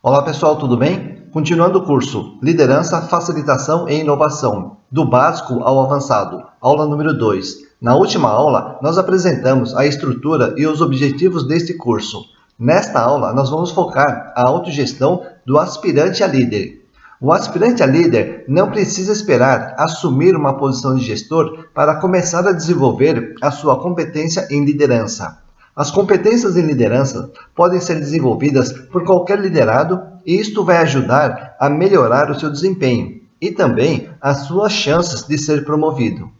Olá pessoal, tudo bem? Continuando o curso Liderança, Facilitação e Inovação, do básico ao avançado, aula número 2. Na última aula, nós apresentamos a estrutura e os objetivos deste curso. Nesta aula, nós vamos focar a autogestão do aspirante a líder. O aspirante a líder não precisa esperar assumir uma posição de gestor para começar a desenvolver a sua competência em liderança. As competências em liderança podem ser desenvolvidas por qualquer liderado e isto vai ajudar a melhorar o seu desempenho e também as suas chances de ser promovido.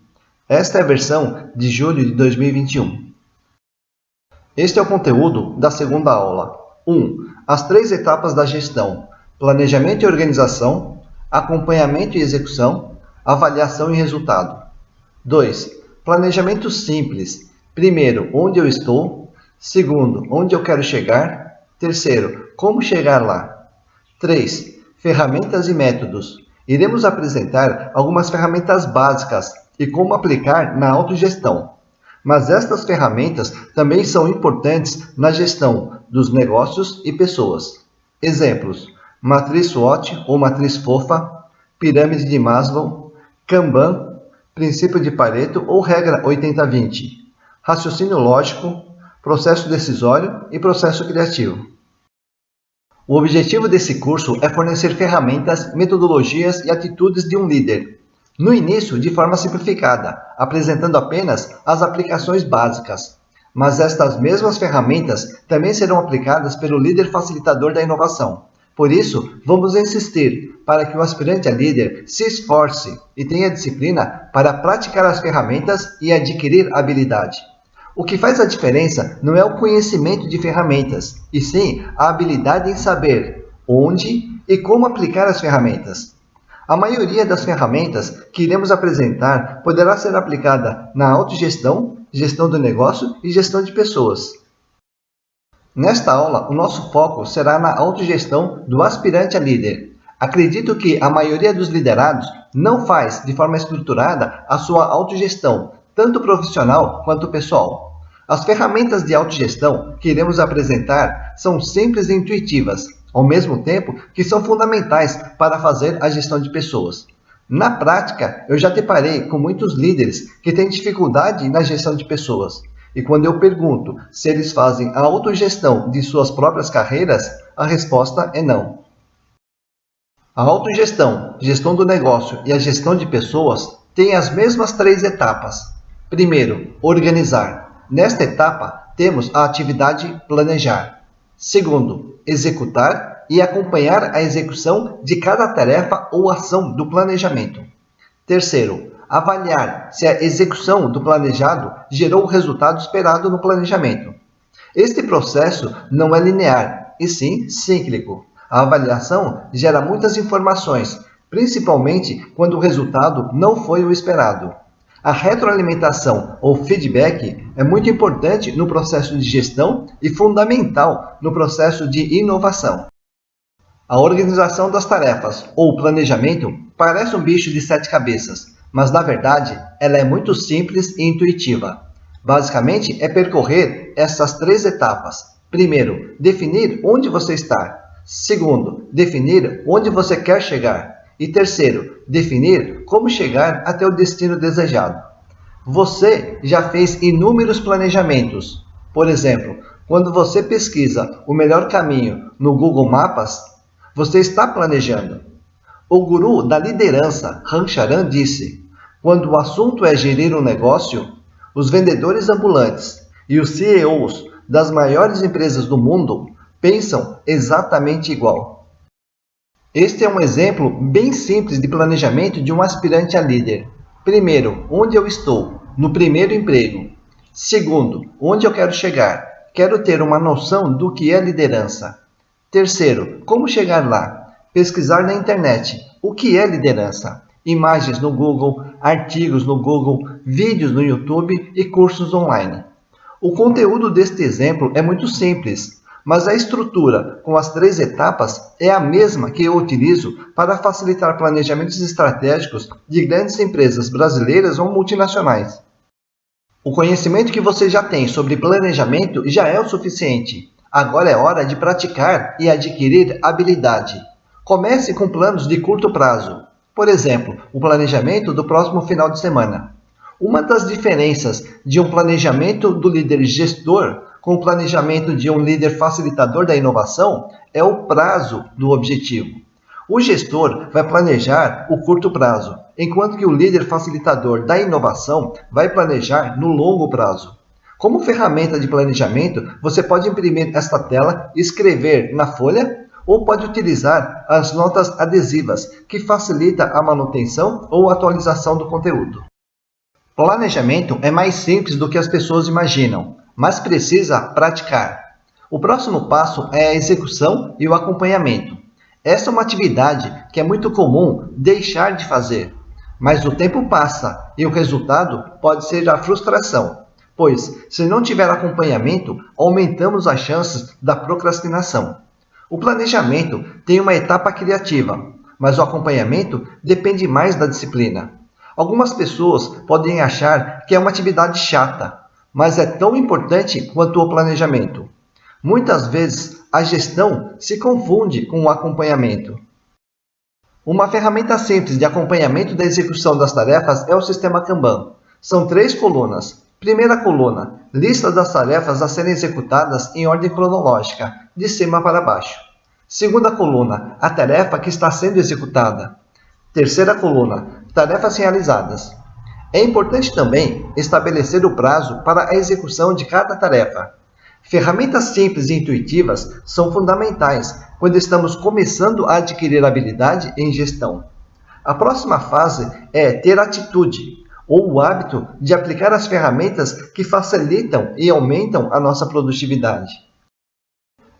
Esta é a versão de julho de 2021. Este é o conteúdo da segunda aula. 1. As 3 etapas da gestão: planejamento e organização, acompanhamento e execução, avaliação e resultado. 2. Planejamento simples. Primeiro, onde eu estou. Segundo, onde eu quero chegar. Terceiro, como chegar lá. 3. Ferramentas e métodos. Iremos apresentar algumas ferramentas básicas e como aplicar na autogestão. Mas estas ferramentas também são importantes na gestão dos negócios e pessoas. Exemplos: matriz SWOT ou matriz FOFA, pirâmide de Maslow, Kanban, princípio de Pareto ou regra 80-20, raciocínio lógico, processo decisório e processo criativo. O objetivo desse curso é fornecer ferramentas, metodologias e atitudes de um líder. No início, de forma simplificada, apresentando apenas as aplicações básicas. Mas estas mesmas ferramentas também serão aplicadas pelo líder facilitador da inovação. Por isso, vamos insistir para que o aspirante a líder se esforce e tenha disciplina para praticar as ferramentas e adquirir habilidade. O que faz a diferença não é o conhecimento de ferramentas, e sim a habilidade em saber onde e como aplicar as ferramentas. A maioria das ferramentas que iremos apresentar poderá ser aplicada na autogestão, gestão do negócio e gestão de pessoas. Nesta aula, o nosso foco será na autogestão do aspirante a líder. Acredito que a maioria dos liderados não faz de forma estruturada a sua autogestão, tanto profissional quanto pessoal. As ferramentas de autogestão que iremos apresentar são simples e intuitivas, ao mesmo tempo que são fundamentais para fazer a gestão de pessoas. Na prática, eu já deparei com muitos líderes que têm dificuldade na gestão de pessoas. E quando eu pergunto se eles fazem a autogestão de suas próprias carreiras, a resposta é não. A autogestão, gestão do negócio e a gestão de pessoas têm as mesmas 3 etapas. Primeiro, organizar. Nesta etapa, temos a atividade planejar. Segundo, executar e acompanhar a execução de cada tarefa ou ação do planejamento. Terceiro, avaliar se a execução do planejado gerou o resultado esperado no planejamento. Este processo não é linear, e sim cíclico. A avaliação gera muitas informações, principalmente quando o resultado não foi o esperado. A retroalimentação ou feedback é muito importante no processo de gestão e fundamental no processo de inovação. A organização das tarefas ou planejamento parece um bicho de 7 cabeças, mas na verdade ela é muito simples e intuitiva. Basicamente é percorrer essas 3 etapas. Primeiro, definir onde você está. Segundo, definir onde você quer chegar. E terceiro, definir como chegar até o destino desejado. Você já fez inúmeros planejamentos. Por exemplo, quando você pesquisa o melhor caminho no Google Maps, você está planejando. O guru da liderança, Ram Charan, disse: quando o assunto é gerir um negócio, os vendedores ambulantes e os CEOs das maiores empresas do mundo pensam exatamente igual. Este é um exemplo bem simples de planejamento de um aspirante a líder. Primeiro, onde eu estou? No primeiro emprego. Segundo, onde eu quero chegar? Quero ter uma noção do que é liderança. Terceiro, como chegar lá? Pesquisar na internet. O que é liderança? Imagens no Google, artigos no Google, vídeos no YouTube e cursos online. O conteúdo deste exemplo é muito simples, mas a estrutura com as 3 etapas é a mesma que eu utilizo para facilitar planejamentos estratégicos de grandes empresas brasileiras ou multinacionais. O conhecimento que você já tem sobre planejamento já é o suficiente. Agora é hora de praticar e adquirir habilidade. Comece com planos de curto prazo. Por exemplo, o planejamento do próximo final de semana. Uma das diferenças de um planejamento do líder gestor com o planejamento de um líder facilitador da inovação é o prazo do objetivo. O gestor vai planejar o curto prazo, enquanto que o líder facilitador da inovação vai planejar no longo prazo. Como ferramenta de planejamento, você pode imprimir esta tela e escrever na folha, ou pode utilizar as notas adesivas, que facilita a manutenção ou atualização do conteúdo. Planejamento é mais simples do que as pessoas imaginam, mas precisa praticar. O próximo passo é a execução e o acompanhamento. Essa é uma atividade que é muito comum deixar de fazer, mas o tempo passa e o resultado pode ser a frustração, pois, se não tiver acompanhamento, aumentamos as chances da procrastinação. O planejamento tem uma etapa criativa, mas o acompanhamento depende mais da disciplina. Algumas pessoas podem achar que é uma atividade chata, mas é tão importante quanto o planejamento. Muitas vezes, a gestão se confunde com o acompanhamento. Uma ferramenta simples de acompanhamento da execução das tarefas é o sistema Kanban. São 3 colunas. Primeira coluna, lista das tarefas a serem executadas em ordem cronológica, de cima para baixo. Segunda coluna, a tarefa que está sendo executada. Terceira coluna, tarefas realizadas. É importante também estabelecer o prazo para a execução de cada tarefa. Ferramentas simples e intuitivas são fundamentais quando estamos começando a adquirir habilidade em gestão. A próxima fase é ter atitude, ou o hábito de aplicar as ferramentas que facilitam e aumentam a nossa produtividade.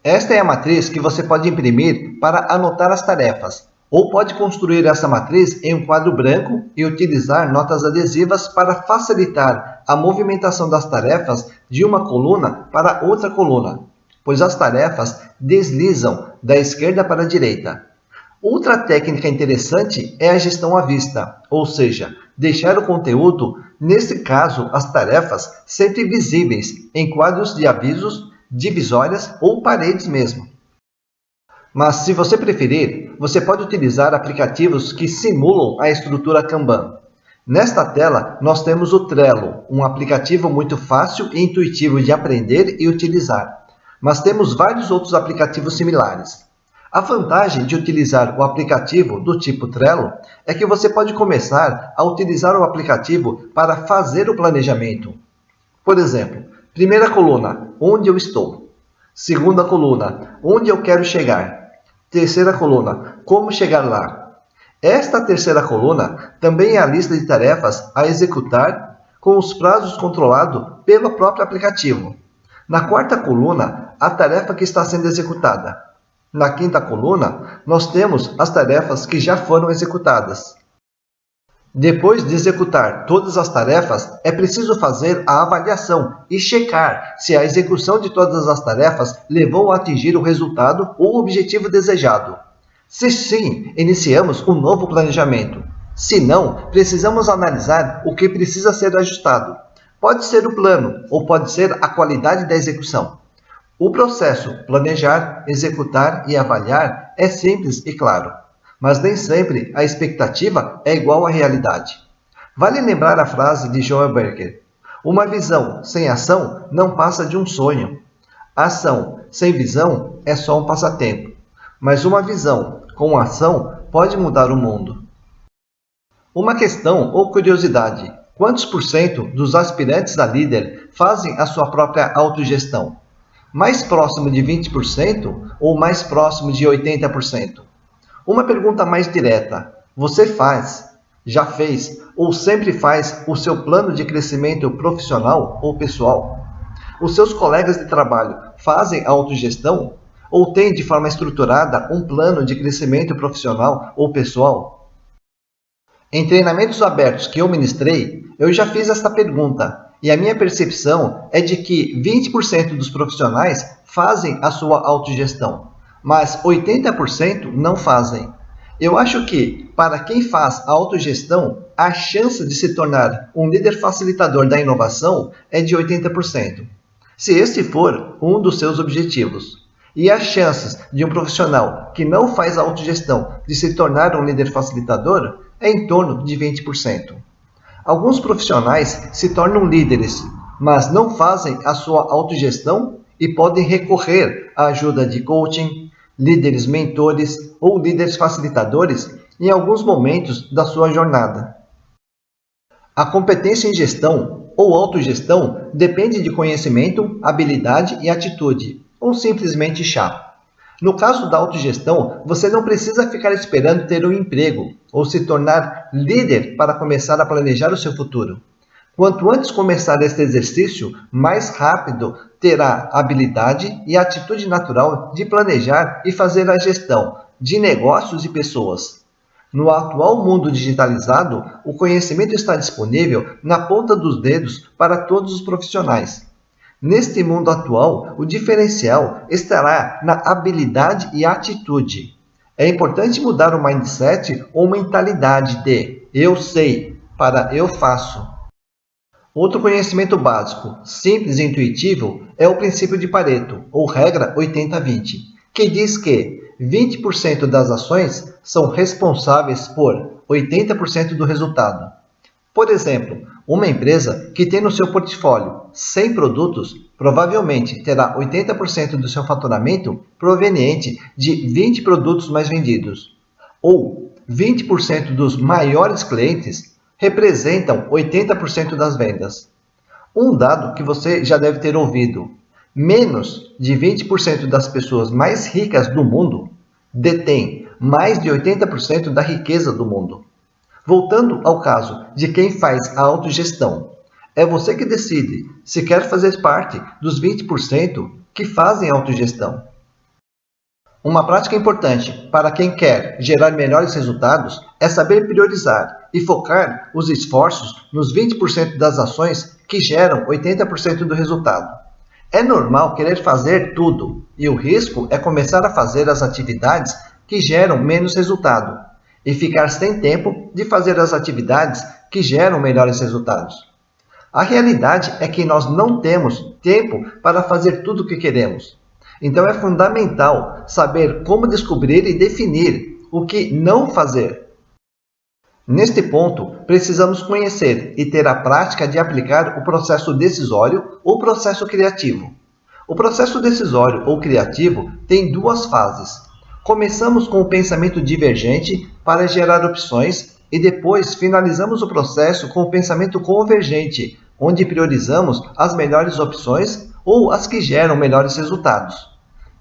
Esta é a matriz que você pode imprimir para anotar as tarefas, ou pode construir essa matriz em um quadro branco e utilizar notas adesivas para facilitar a movimentação das tarefas de uma coluna para outra coluna, pois as tarefas deslizam da esquerda para a direita. Outra técnica interessante é a gestão à vista, ou seja, deixar o conteúdo, nesse caso as tarefas, sempre visíveis em quadros de avisos, divisórias ou paredes mesmo. Mas se você preferir, você pode utilizar aplicativos que simulam a estrutura Kanban. Nesta tela, nós temos o Trello, um aplicativo muito fácil e intuitivo de aprender e utilizar. Mas temos vários outros aplicativos similares. A vantagem de utilizar o aplicativo do tipo Trello é que você pode começar a utilizar o aplicativo para fazer o planejamento. Por exemplo, primeira coluna, onde eu estou. Segunda coluna, onde eu quero chegar. Terceira coluna, como chegar lá. Esta terceira coluna também é a lista de tarefas a executar com os prazos controlados pelo próprio aplicativo. Na quarta coluna, a tarefa que está sendo executada. Na quinta coluna, nós temos as tarefas que já foram executadas. Depois de executar todas as tarefas, é preciso fazer a avaliação e checar se a execução de todas as tarefas levou a atingir o resultado ou o objetivo desejado. Se sim, iniciamos um novo planejamento. Se não, precisamos analisar o que precisa ser ajustado. Pode ser o plano ou pode ser a qualidade da execução. O processo planejar, executar e avaliar é simples e claro. Mas nem sempre a expectativa é igual à realidade. Vale lembrar a frase de Joel Berger: uma visão sem ação não passa de um sonho. Ação sem visão é só um passatempo. Mas uma visão com ação pode mudar o mundo. Uma questão ou curiosidade: quantos por cento dos aspirantes a líder fazem a sua própria autogestão? Mais próximo de 20% ou mais próximo de 80%? Uma pergunta mais direta: você faz, já fez ou sempre faz o seu plano de crescimento profissional ou pessoal? Os seus colegas de trabalho fazem a autogestão ou têm de forma estruturada um plano de crescimento profissional ou pessoal? Em treinamentos abertos que eu ministrei, eu já fiz esta pergunta e a minha percepção é de que 20% dos profissionais fazem a sua autogestão, mas 80% não fazem. Eu acho que, para quem faz a autogestão, a chance de se tornar um líder facilitador da inovação é de 80%. se este for um dos seus objetivos. E as chances de um profissional que não faz autogestão de se tornar um líder facilitador é em torno de 20%. Alguns profissionais se tornam líderes, mas não fazem a sua autogestão e podem recorrer à ajuda de coaching, líderes mentores ou líderes facilitadores em alguns momentos da sua jornada. A competência em gestão ou autogestão depende de conhecimento, habilidade e atitude, ou simplesmente chá. No caso da autogestão, você não precisa ficar esperando ter um emprego ou se tornar líder para começar a planejar o seu futuro. Quanto antes começar este exercício, mais rápido terá a habilidade e a atitude natural de planejar e fazer a gestão de negócios e pessoas. No atual mundo digitalizado, o conhecimento está disponível na ponta dos dedos para todos os profissionais. Neste mundo atual, o diferencial estará na habilidade e atitude. É importante mudar o mindset ou mentalidade de eu sei para eu faço. Outro conhecimento básico, simples e intuitivo, é o princípio de Pareto, ou regra 80-20, que diz que 20% das ações são responsáveis por 80% do resultado. Por exemplo, uma empresa que tem no seu portfólio 100 produtos provavelmente terá 80% do seu faturamento proveniente de 20 produtos mais vendidos. Ou 20% dos maiores clientes representam 80% das vendas. Um dado que você já deve ter ouvido: menos de 20% das pessoas mais ricas do mundo detêm mais de 80% da riqueza do mundo. Voltando ao caso de quem faz a autogestão, é você que decide se quer fazer parte dos 20% que fazem autogestão. Uma prática importante para quem quer gerar melhores resultados é saber priorizar e focar os esforços nos 20% das ações que geram 80% do resultado. É normal querer fazer tudo, e o risco é começar a fazer as atividades que geram menos resultado e ficar sem tempo de fazer as atividades que geram melhores resultados. A realidade é que nós não temos tempo para fazer tudo o que queremos. Então é fundamental saber como descobrir e definir o que não fazer. Neste ponto, precisamos conhecer e ter a prática de aplicar o processo decisório ou processo criativo. O processo decisório ou criativo tem duas fases. Começamos com o pensamento divergente para gerar opções e depois finalizamos o processo com o pensamento convergente, onde priorizamos as melhores opções ou as que geram melhores resultados.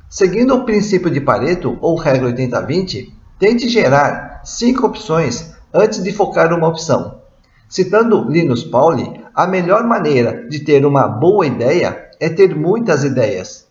Seguindo o princípio de Pareto ou regra 80-20, tente gerar 5 opções antes de focar uma opção. Citando Linus Pauling, a melhor maneira de ter uma boa ideia é ter muitas ideias.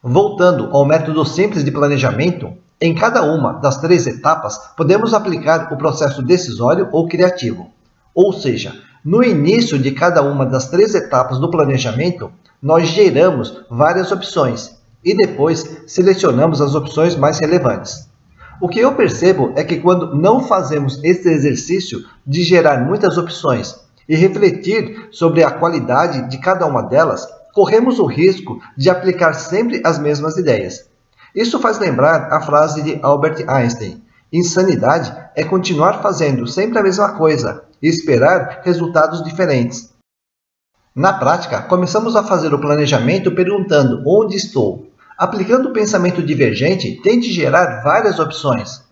Voltando ao método simples de planejamento, em cada uma das 3 etapas podemos aplicar o processo decisório ou criativo. Ou seja, no início de cada uma das 3 etapas do planejamento, nós geramos várias opções e depois selecionamos as opções mais relevantes. O que eu percebo é que quando não fazemos esse exercício de gerar muitas opções e refletir sobre a qualidade de cada uma delas, corremos o risco de aplicar sempre as mesmas ideias. Isso faz lembrar a frase de Albert Einstein: insanidade é continuar fazendo sempre a mesma coisa e esperar resultados diferentes. Na prática, começamos a fazer o planejamento perguntando onde estou. Aplicando o pensamento divergente, tente gerar várias opções.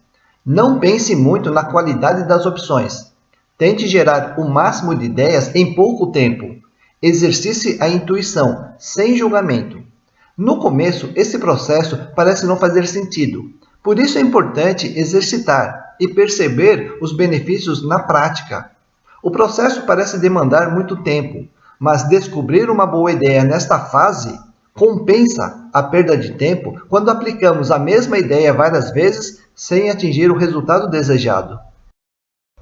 Não pense muito na qualidade das opções. Tente gerar o máximo de ideias em pouco tempo. Exercite a intuição, sem julgamento. No começo, esse processo parece não fazer sentido. Por isso é importante exercitar e perceber os benefícios na prática. O processo parece demandar muito tempo, mas descobrir uma boa ideia nesta fase compensa a perda de tempo quando aplicamos a mesma ideia várias vezes sem atingir o resultado desejado.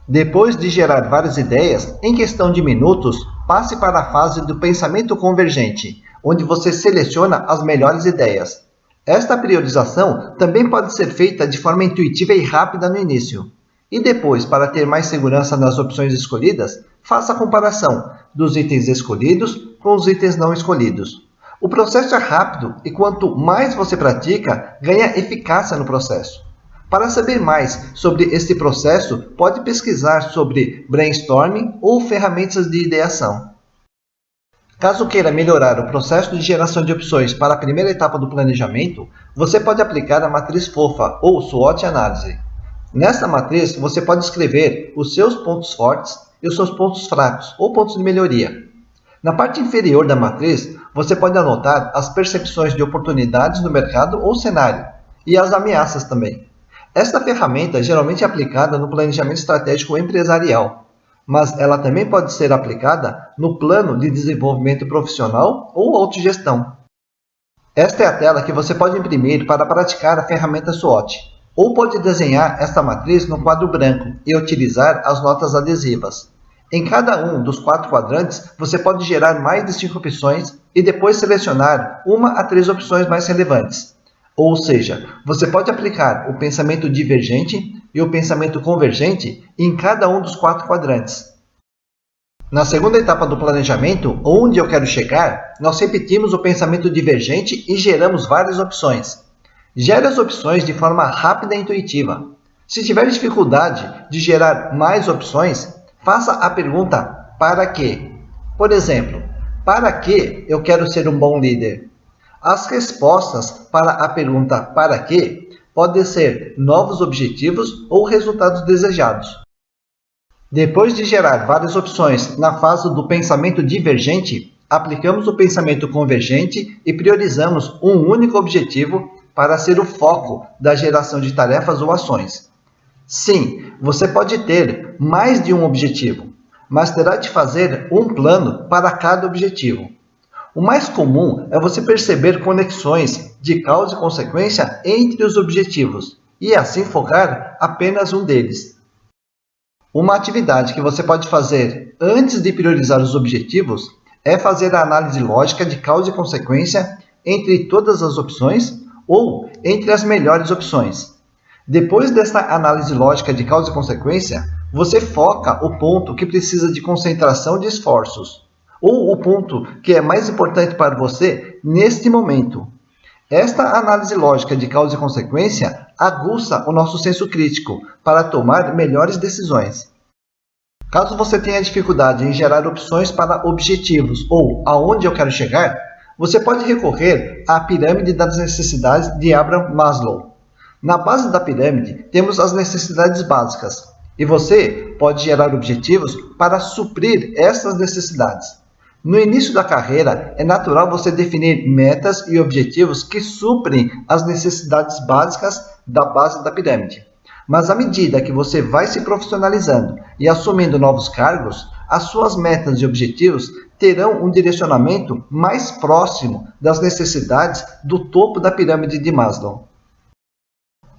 Depois de gerar várias ideias, em questão de minutos, passe para a fase do pensamento convergente, onde você seleciona as melhores ideias. Esta priorização também pode ser feita de forma intuitiva e rápida no início. E depois, para ter mais segurança nas opções escolhidas, faça a comparação dos itens escolhidos com os itens não escolhidos. O processo é rápido e quanto mais você pratica, ganha eficácia no processo. Para saber mais sobre este processo, pode pesquisar sobre brainstorming ou ferramentas de ideação. Caso queira melhorar o processo de geração de opções para a primeira etapa do planejamento, você pode aplicar a matriz FOFA ou SWOT Análise. Nesta matriz, você pode escrever os seus pontos fortes e os seus pontos fracos ou pontos de melhoria. Na parte inferior da matriz, você pode anotar as percepções de oportunidades no mercado ou cenário e as ameaças também. Esta ferramenta geralmente é aplicada no planejamento estratégico empresarial, mas ela também pode ser aplicada no plano de desenvolvimento profissional ou autogestão. Esta é a tela que você pode imprimir para praticar a ferramenta SWOT, ou pode desenhar esta matriz no quadro branco e utilizar as notas adesivas. Em cada um dos 4 quadrantes, você pode gerar mais de 5 opções e depois selecionar 1 a 3 opções mais relevantes. Ou seja, você pode aplicar o pensamento divergente e o pensamento convergente em cada um dos 4 quadrantes. Na segunda etapa do planejamento, onde eu quero chegar, nós repetimos o pensamento divergente e geramos várias opções. Gere as opções de forma rápida e intuitiva. Se tiver dificuldade de gerar mais opções, faça a pergunta para quê? Por exemplo, para que eu quero ser um bom líder? As respostas para a pergunta para quê podem ser novos objetivos ou resultados desejados. Depois de gerar várias opções na fase do pensamento divergente, aplicamos o pensamento convergente e priorizamos um único objetivo para ser o foco da geração de tarefas ou ações. Sim, você pode ter mais de um objetivo, mas terá de fazer um plano para cada objetivo. O mais comum é você perceber conexões de causa e consequência entre os objetivos e assim focar apenas um deles. Uma atividade que você pode fazer antes de priorizar os objetivos é fazer a análise lógica de causa e consequência entre todas as opções ou entre as melhores opções. Depois dessa análise lógica de causa e consequência, você foca o ponto que precisa de concentração de esforços, ou o ponto que é mais importante para você neste momento. Esta análise lógica de causa e consequência aguça o nosso senso crítico para tomar melhores decisões. Caso você tenha dificuldade em gerar opções para objetivos ou aonde eu quero chegar, você pode recorrer à pirâmide das necessidades de Abraham Maslow. Na base da pirâmide, temos as necessidades básicas, e você pode gerar objetivos para suprir essas necessidades. No início da carreira, é natural você definir metas e objetivos que suprem as necessidades básicas da base da pirâmide. Mas à medida que você vai se profissionalizando e assumindo novos cargos, as suas metas e objetivos terão um direcionamento mais próximo das necessidades do topo da pirâmide de Maslow.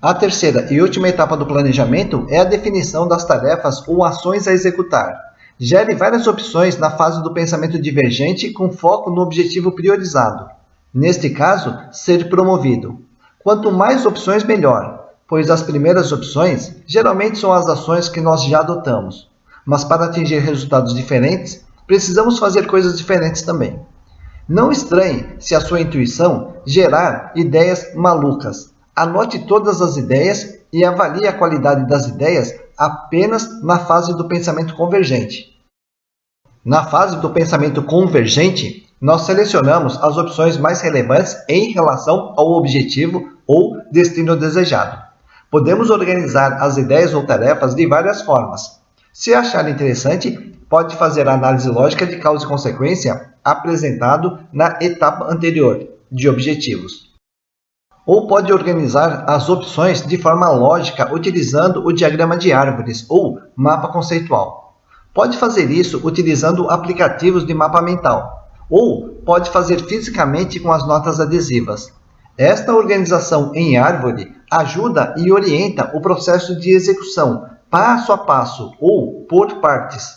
A terceira e última etapa do planejamento é a definição das tarefas ou ações a executar. Gere várias opções na fase do pensamento divergente com foco no objetivo priorizado. Neste caso, ser promovido. Quanto mais opções, melhor, pois as primeiras opções geralmente são as ações que nós já adotamos. Mas para atingir resultados diferentes, precisamos fazer coisas diferentes também. Não estranhe se a sua intuição gerar ideias malucas. Anote todas as ideias e avalie a qualidade das ideias apenas na fase do pensamento convergente. Na fase do pensamento convergente, nós selecionamos as opções mais relevantes em relação ao objetivo ou destino desejado. Podemos organizar as ideias ou tarefas de várias formas. Se achar interessante, pode fazer a análise lógica de causa e consequência apresentado na etapa anterior, de objetivos. Ou pode organizar as opções de forma lógica utilizando o diagrama de árvores ou mapa conceitual. Pode fazer isso utilizando aplicativos de mapa mental, ou pode fazer fisicamente com as notas adesivas. Esta organização em árvore ajuda e orienta o processo de execução, passo a passo ou por partes.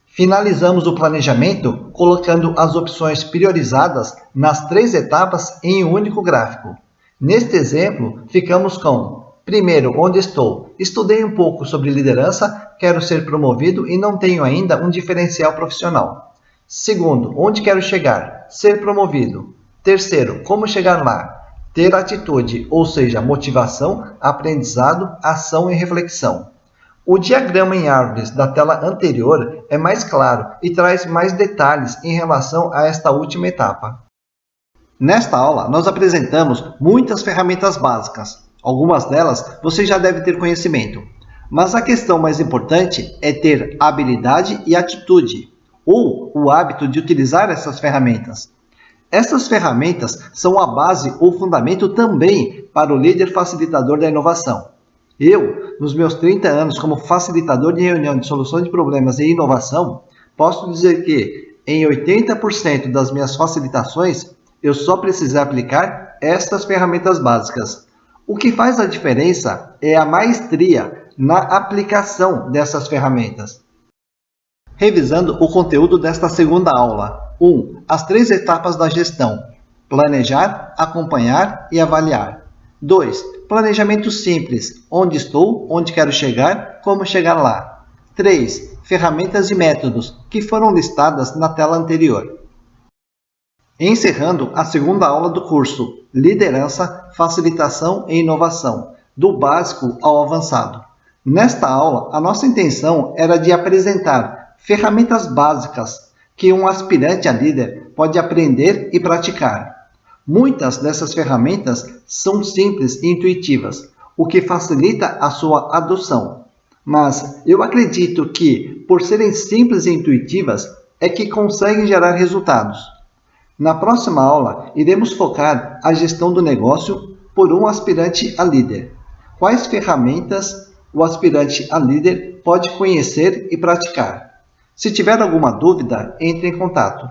Finalizamos o planejamento colocando as opções priorizadas nas 3 etapas em um único gráfico. Neste exemplo, ficamos com: primeiro, onde estou? Estudei um pouco sobre liderança, quero ser promovido e não tenho ainda um diferencial profissional. Segundo, onde quero chegar? Ser promovido. Terceiro, como chegar lá? Ter atitude, ou seja, motivação, aprendizado, ação e reflexão. O diagrama em árvores da tela anterior é mais claro e traz mais detalhes em relação a esta última etapa. Nesta aula, nós apresentamos muitas ferramentas básicas. Algumas delas você já deve ter conhecimento. Mas a questão mais importante é ter habilidade e atitude, ou o hábito de utilizar essas ferramentas. Essas ferramentas são a base ou fundamento também para o líder facilitador da inovação. Eu, nos meus 30 anos como facilitador de reunião de solução de problemas e inovação, posso dizer que em 80% das minhas facilitações, eu só precisei aplicar estas ferramentas básicas. O que faz a diferença é a maestria na aplicação dessas ferramentas. Revisando o conteúdo desta segunda aula. 1. As 3 etapas da gestão. Planejar, acompanhar e avaliar. 2. Planejamento simples. Onde estou, onde quero chegar, como chegar lá. 3. Ferramentas e métodos, que foram listadas na tela anterior. Encerrando a segunda aula do curso Liderança, Facilitação e Inovação, do básico ao avançado. Nesta aula, a nossa intenção era de apresentar ferramentas básicas que um aspirante a líder pode aprender e praticar. Muitas dessas ferramentas são simples e intuitivas, o que facilita a sua adoção. Mas eu acredito que, por serem simples e intuitivas, é que conseguem gerar resultados. Na próxima aula, iremos focar a gestão do negócio por um aspirante a líder. Quais ferramentas o aspirante a líder pode conhecer e praticar? Se tiver alguma dúvida, entre em contato.